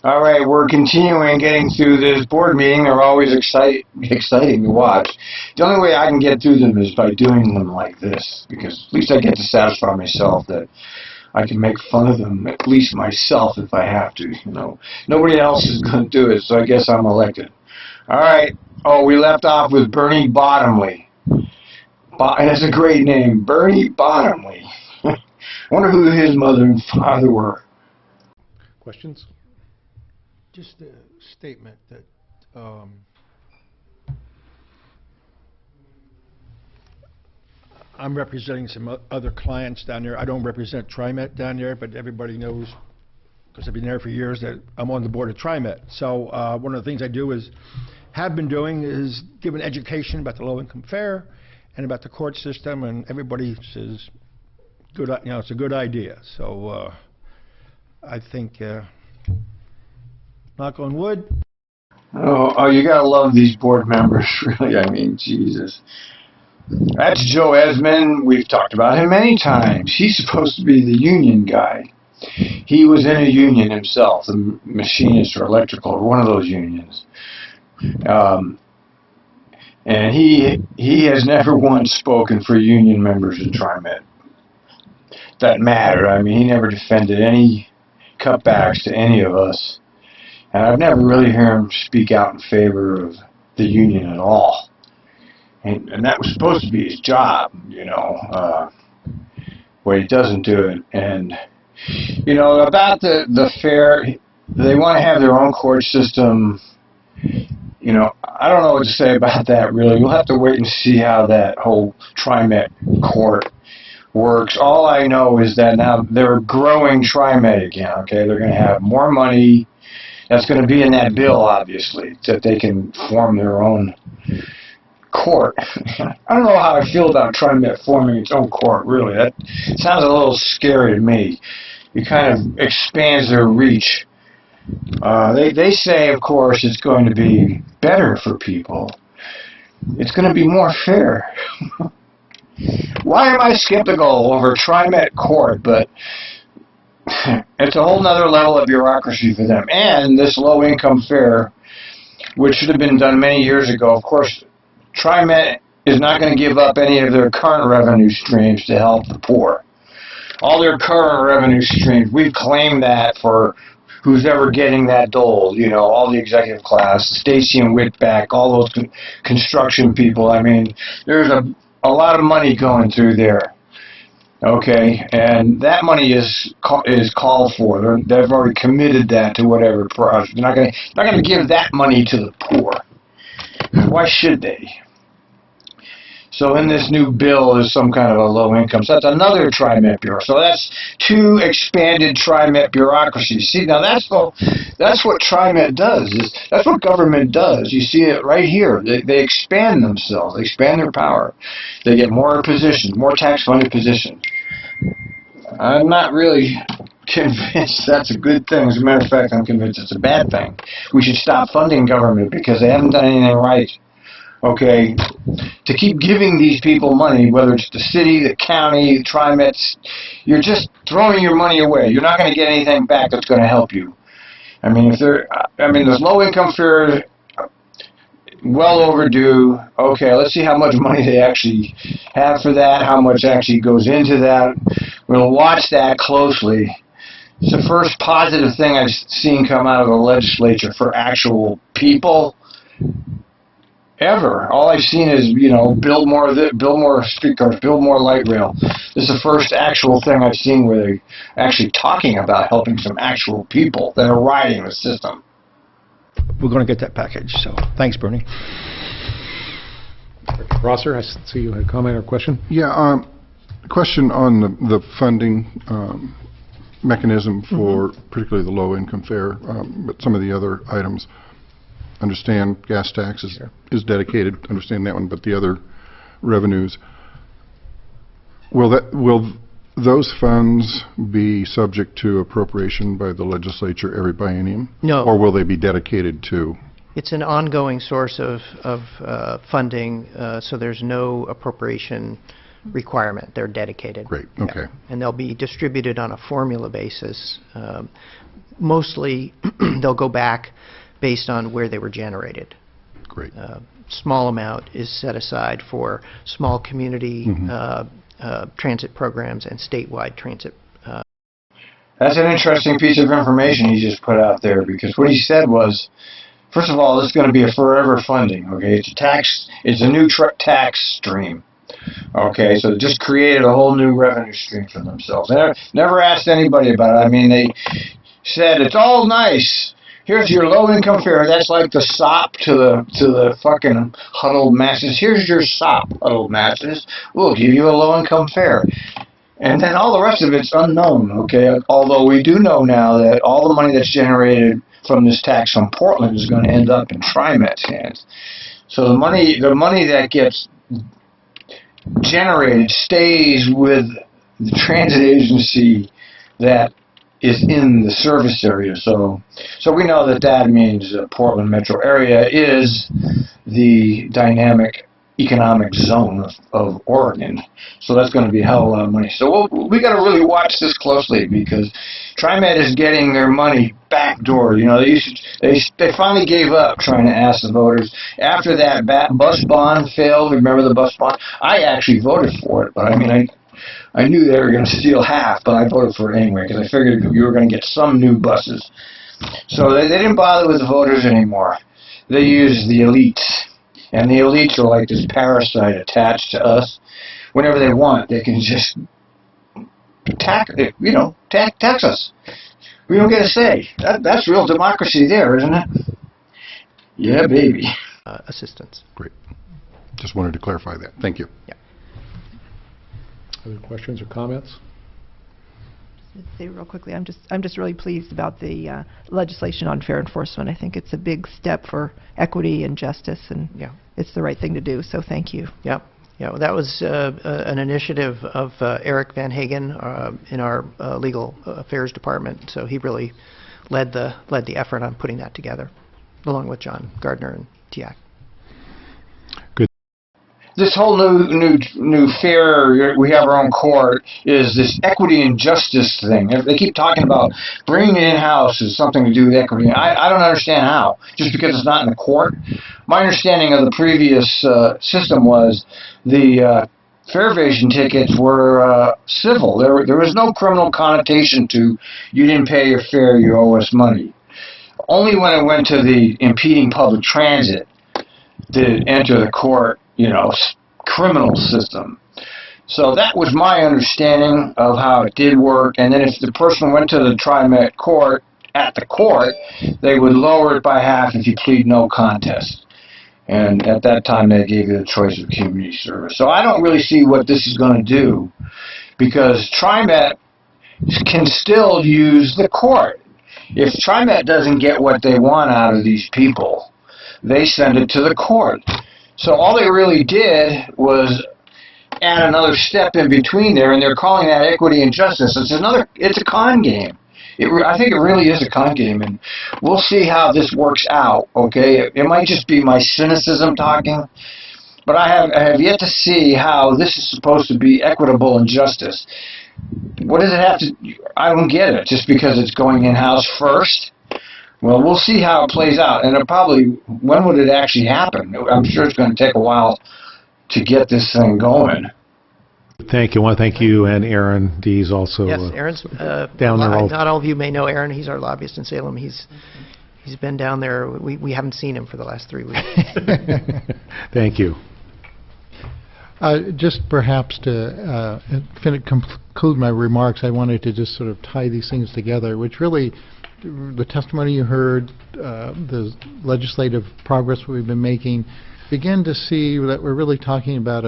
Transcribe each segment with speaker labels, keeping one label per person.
Speaker 1: All right, we're continuing getting through this board meeting. They're always exciting to watch. The only way I can get through them is by doing them like this, because at least I get to satisfy myself that I can make fun of them, at least myself, if I have to. Nobody else is going to do it, so I guess I'm elected. All right. Oh, we left off with Bernie Bottomley. That's a great name, Bernie Bottomley. Wonder who his mother and father were.
Speaker 2: Questions? Just a statement that I'm representing some other clients down there. I don't represent Trimet down there, but everybody knows, because I've been there for years, that I'm on the board of Trimet. So one of the things I do have been doing is give an education about the low-income fare and about the court system, and everybody says, good, it's a good idea. So I think, knock on wood.
Speaker 1: Oh, you gotta love these board members, really. I mean, Jesus. That's Joe Esmond. We've talked about him many times. He's supposed to be the union guy. He was in a union himself, the machinist or electrical, or one of those unions. And he has never once spoken for union members of Trimet. That mattered. I mean, he never defended any cutbacks to any of us. And I've never really heard him speak out in favor of the union at all. And that was supposed to be his job, but he doesn't do it. And, about the fair, they want to have their own court system. I don't know what to say about that, really. You'll have to wait and see how that whole Trimet court works. All I know is that now they're growing Trimet again, okay? They're going to have more money. That's going to be in that bill, obviously, that they can form their own court. I don't know how I feel about Trimet forming its own court, really. That sounds a little scary to me. It kind of expands their reach. They say, of course, it's going to be better for people. It's going to be more fair. Why am I skeptical over Trimet court? But it's a whole nother level of bureaucracy for them. And this low-income fare, which should have been done many years ago, of course, Trimet is not going to give up any of their current revenue streams to help the poor. All their current revenue streams, we've claimed that for who's ever getting that dole, all the executive class, Stacy and Whitback, all those construction people. I mean, there's a lot of money going through there. Okay, and that money is called for. They've already committed that to whatever project. They're not going to give that money to the poor. Why should they? So in this new bill is some kind of a low income. So that's another Trimet bureau. So that's two expanded Trimet bureaucracies. See, now that's what Trimet does. That's what government does. You see it right here. They expand themselves. They expand their power. They get more positions, more tax-funded positions. I'm not really convinced that's a good thing. As a matter of fact, I'm convinced it's a bad thing. We should stop funding government because they haven't done anything right. Okay, to keep giving these people money, whether it's the city, the county, the Trimets, you're just throwing your money away. You're not going to get anything back that's going to help you. I mean, there's low-income fare, well overdue. Okay, let's see how much money they actually have for that, how much actually goes into that. We'll watch that closely. It's the first positive thing I've seen come out of the legislature for actual people ever. All I've seen is, build more streetcars, build more light rail. This is the first actual thing I've seen where they're actually talking about helping some actual people that are riding the system.
Speaker 2: We're going to get that package, so thanks, Bernie.
Speaker 3: Rosser, I see you had a comment or question?
Speaker 4: Yeah, question on the funding mechanism for particularly the low-income fare, but some of the other items. Understand gas tax is dedicated, understand that one, but the other revenues, will those funds be subject to appropriation by the legislature every biennium?
Speaker 5: No.
Speaker 4: Or will they be dedicated to?
Speaker 5: It's an ongoing source of funding, so there's no appropriation requirement. They're dedicated.
Speaker 4: Great, okay.
Speaker 5: Yeah. And they'll be distributed on a formula basis mostly they'll go back based on where they were generated.
Speaker 4: Great.
Speaker 5: Small amount is set aside for small community transit programs and statewide transit.
Speaker 1: That's an interesting piece of information he just put out there, because what he said was, first of all, this is going to be a forever funding. Okay, it's a new tax stream. Okay, so they just created a whole new revenue stream for themselves. They never asked anybody about it. I mean, they said it's all nice. Here's your low-income fare. That's like the sop to the fucking huddled masses. Here's your sop, huddled masses. We'll give you a low-income fare. And then all the rest of it's unknown, okay? Although we do know now that all the money that's generated from this tax from Portland is going to end up in TriMet's hands. So the money that gets generated stays with the transit agency that is in the service area. So we know that means the Portland metro area is the dynamic economic zone of Oregon. So that's going to be a hell of a lot of money. So we got to really watch this closely, because TriMet is getting their money backdoor. You know, they finally gave up trying to ask the voters. After that bus bond failed, remember the bus bond? I actually voted for it, but I mean, I knew they were going to steal half, but I voted for it anyway, because I figured you were going to get some new buses. So they didn't bother with the voters anymore. They used the elites. And the elites are like this parasite attached to us. Whenever they want, they can just tax us. We don't get a say. That's real democracy there, isn't it? Yeah, baby.
Speaker 5: Assistance.
Speaker 4: Great. Just wanted to clarify that. Thank you.
Speaker 5: Yeah.
Speaker 3: Other questions or comments?
Speaker 6: Say real quickly, I'm just really pleased about the legislation on fair enforcement. I think it's a big step for equity and justice, and it's the right thing to do. So thank you.
Speaker 5: Yeah, well, that was an initiative of Eric Van Hagen in our legal affairs department. So he really led the effort on putting that together, along with John Gardner and TIAC.
Speaker 1: This whole new fair, we have our own court, is this equity and justice thing. They keep talking about bringing it in-house is something to do with equity. I don't understand how, just because it's not in the court. My understanding of the previous system was the fare evasion tickets were civil. There was no criminal connotation to you didn't pay your fare, you owe us money. Only when it went to the impeding public transit did it enter the court, criminal system. So that was my understanding of how it did work. And then if the person went to the TriMet court, at the court, they would lower it by half if you plead no contest. And at that time, they gave you the choice of community service. So I don't really see what this is going to do, because TriMet can still use the court. If TriMet doesn't get what they want out of these people, they send it to the court. So all they really did was add another step in between there, and they're calling that equity and justice. It's a con game. I think it really is a con game, and we'll see how this works out, okay? It might just be my cynicism talking, but I have yet to see how this is supposed to be equitable and justice. What does it have to... I don't get it. Just because it's going in-house first? Well, we'll see how it plays out, and when would it actually happen? I'm sure it's going to take a while to get this thing going.
Speaker 3: Thank you. I want to thank you and Aaron Dees also.
Speaker 5: Yes, Aaron's
Speaker 3: down there.
Speaker 5: Not all of you may know Aaron. He's our lobbyist in Salem. He's been down there. We haven't seen him for the last 3 weeks.
Speaker 3: Thank you.
Speaker 7: Just perhaps to conclude my remarks, I wanted to just sort of tie these things together, which really, the testimony you heard, the legislative progress we've been making, begin to see that we're really talking about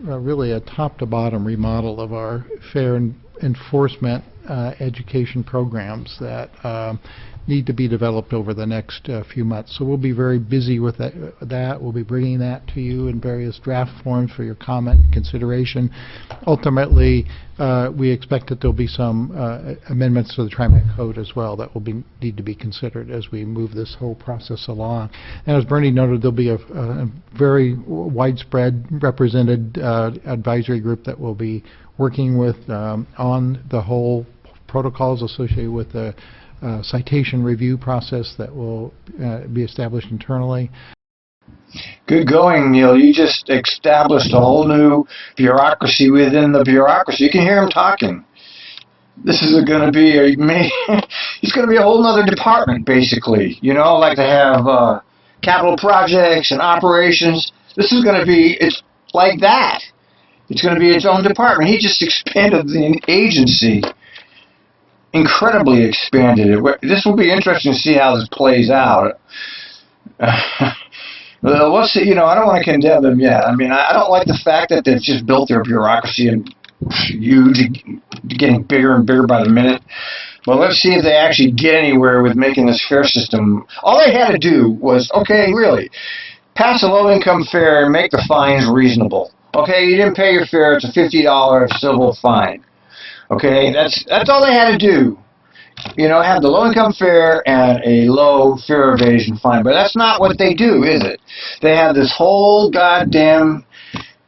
Speaker 7: really a top-to-bottom remodel of our fair enforcement education programs that need to be developed over the next few months. So we'll be very busy with that. We'll be bringing that to you in various draft forms for your comment and consideration. Ultimately, we expect that there'll be some amendments to the TriMet code as well that will need to be considered as we move this whole process along. And as Bernie noted, there'll be a very widespread represented advisory group that will be working with on the whole protocols associated with the citation review process that will be established internally.
Speaker 1: Good going, Neil. You just established a whole new bureaucracy within the bureaucracy. You can hear him talking. This is going to be it's going to be a whole other department, basically. You know, like to have capital projects and operations. This is going to be, it's like that. It's going to be its own department. He just expanded the agency, incredibly expanded it. This will be interesting to see how this plays out. Well, we'll see. You know, I don't want to condemn them yet. I mean, I don't like the fact that they've just built their bureaucracy and huge, getting bigger and bigger by the minute. But let's see if they actually get anywhere with making this fare system. All they had to do was, okay, really, pass a low-income fare and make the fines reasonable. Okay, you didn't pay your fare, it's a $50 civil fine. Okay, that's all they had to do. You know, have the low-income fare and a low fare evasion fine. But that's not what they do, is it? They have this whole goddamn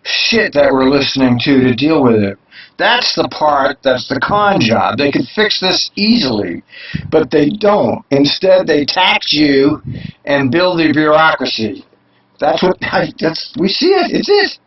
Speaker 1: shit that we're listening to deal with it. That's the part, that's the con job. They could fix this easily, but they don't. Instead, they tax you and build the bureaucracy. That's what, we see it. It's it.